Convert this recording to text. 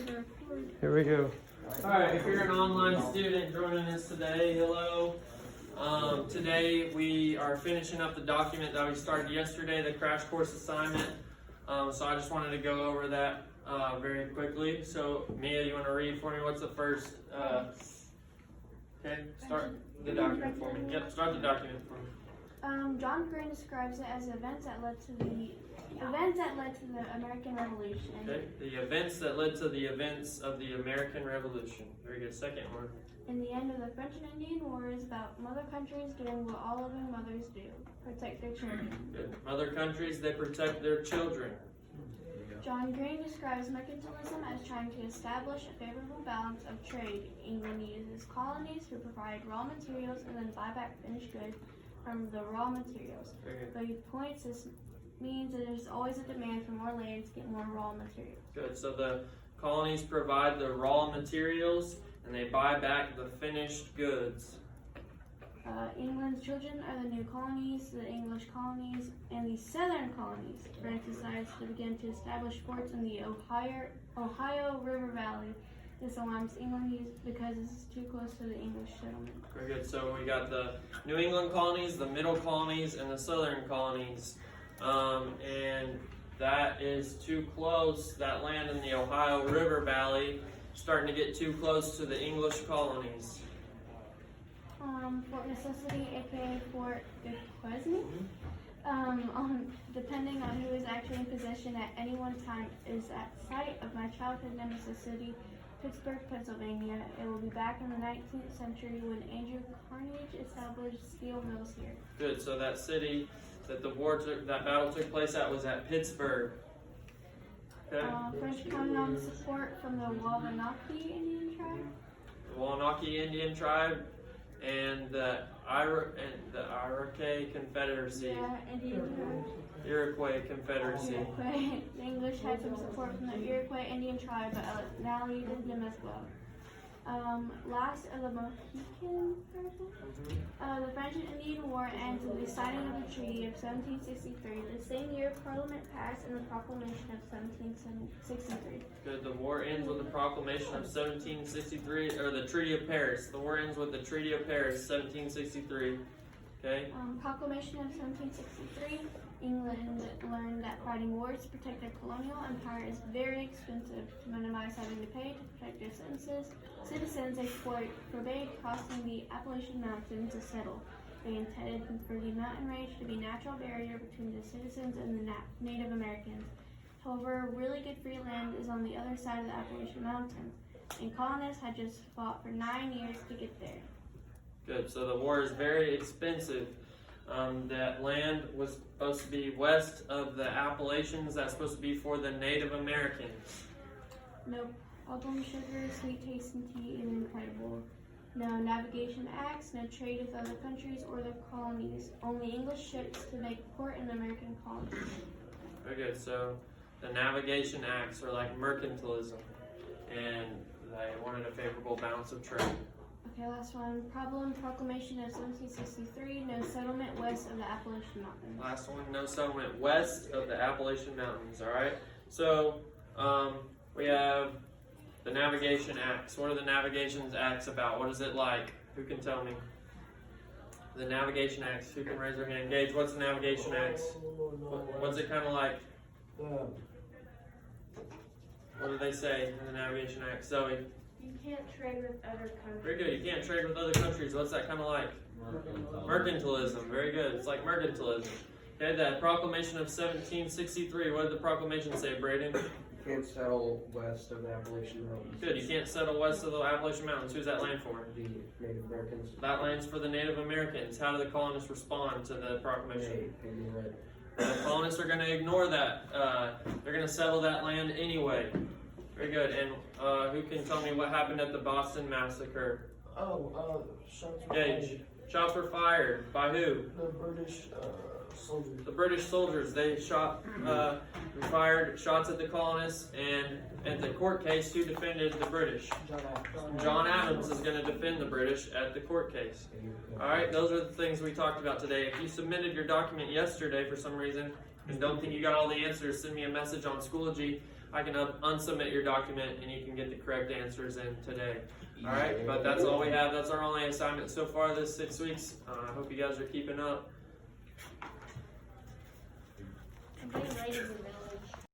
Here we go. Alright, if you're an online student joining us today, hello. Today we are finishing up the document that we started yesterday, the crash course assignment. So I just wanted to go over that very quickly. So Mia, you want to read for me? What's the first? Okay, start the document for me. Yep, start the document for me. John Gray describes it as events that led to the American Revolution. Okay, the events that led to the events of the American Revolution. Very good. Second one. In the end of the French and Indian War is about mother countries doing what all living mothers do: protect their children. Good. Mother countries, they protect their children. John Gray describes mercantilism as trying to establish a favorable balance of trade. England uses colonies to provide raw materials and then buy back finished goods from the raw materials. But he points this means that there's always a demand for more land to get more raw materials. Good. So the colonies provide the raw materials and they buy back the finished goods. England's children are the new colonies, the English colonies, and the southern colonies. France decides to begin to establish forts in the Ohio River Valley. This alarms England because this is too close to the English settlement. Very good. So we got the New England colonies, the middle colonies, and the southern colonies. And that is too close. That land in the Ohio River Valley starting to get too close to the English colonies. Fort Necessity, aka Fort Duquesne, depending on who is actually in possession at any one time, is at site of my childhood nemesis city, Pittsburgh, Pennsylvania. It will be back in the 19th century when Andrew Carnegie established steel mills here. Good. So that city that that battle took place at was at Pittsburgh. Okay. French counted on support from the Wabanaki Indian tribe. The Wabanaki Indian tribe and the Iroquois Confederacy. Yeah, Indian tribe. Iroquois Confederacy. Iroquois. The English had some support from the Iroquois Indian tribe, but allied them as well. Last of the Mohican version. The French and Indian War ends with the signing of the Treaty of 1763. The same year, Parliament passed in the Proclamation of 1763. Good. The war ends with the Proclamation of 1763, or the Treaty of Paris. The war ends with the Treaty of Paris, 1763. Okay. Proclamation of 1763. England learned that fighting wars to protect their colonial empire is very expensive. To minimize having to pay to protect their citizens, they forbade crossing the Appalachian Mountains to settle. They intended for the mountain range to be a natural barrier between the citizens and the Native Americans. However, really good free land is on the other side of the Appalachian Mountains, and colonists had just fought for 9 years to get there. Good. So the war is very expensive. That land was supposed to be west of the Appalachians. That's supposed to be for the Native Americans. Nope. Album sugar, sweet taste, and tea is incredible. No navigation acts, no trade with other countries or their colonies. Only English ships to make port in the American colonies. Very good. So the navigation acts are like mercantilism, and they wanted a favorable balance of trade. Okay, last one. Proclamation of 1763, no settlement west of the Appalachian Mountains. Last one, no settlement west of the Appalachian Mountains, all right? So, we have the Navigation Acts. What are the Navigation Acts about? What is it like? Who can tell me? The Navigation Acts. Who can raise their hand? Gage, what's the Navigation Acts? What's it kind of like? What do they say in the Navigation Acts? Zoe? You can't trade with other countries. Very good. You can't trade with other countries. What's that kind of like? Mercantilism. Very good. It's like mercantilism. Okay, the Proclamation of 1763. What did the proclamation say, Braden? You can't settle west of the Appalachian Mountains. Good. You can't settle west of the Appalachian Mountains. Who's that land for? The Native Americans. That land's for the Native Americans. How do the colonists respond to the proclamation? They ignore it. The colonists are going to ignore that. They're going to settle that land anyway. Very good. And who can tell me what happened at the Boston Massacre? Shots were Gage. fired. Shots were fired. By who? The British soldiers. The British soldiers. They fired shots at the colonists, and at the court case, who defended the British? John Adams is going to defend the British at the court case. All right, those are the things we talked about today. If you submitted your document yesterday for some reason and don't think you got all the answers, send me a message on Schoology. I can unsubmit your document and you can get the correct answers in today. All right, but that's all we have. That's our only assignment so far this 6 weeks. I hope you guys are keeping up. I'm getting ready to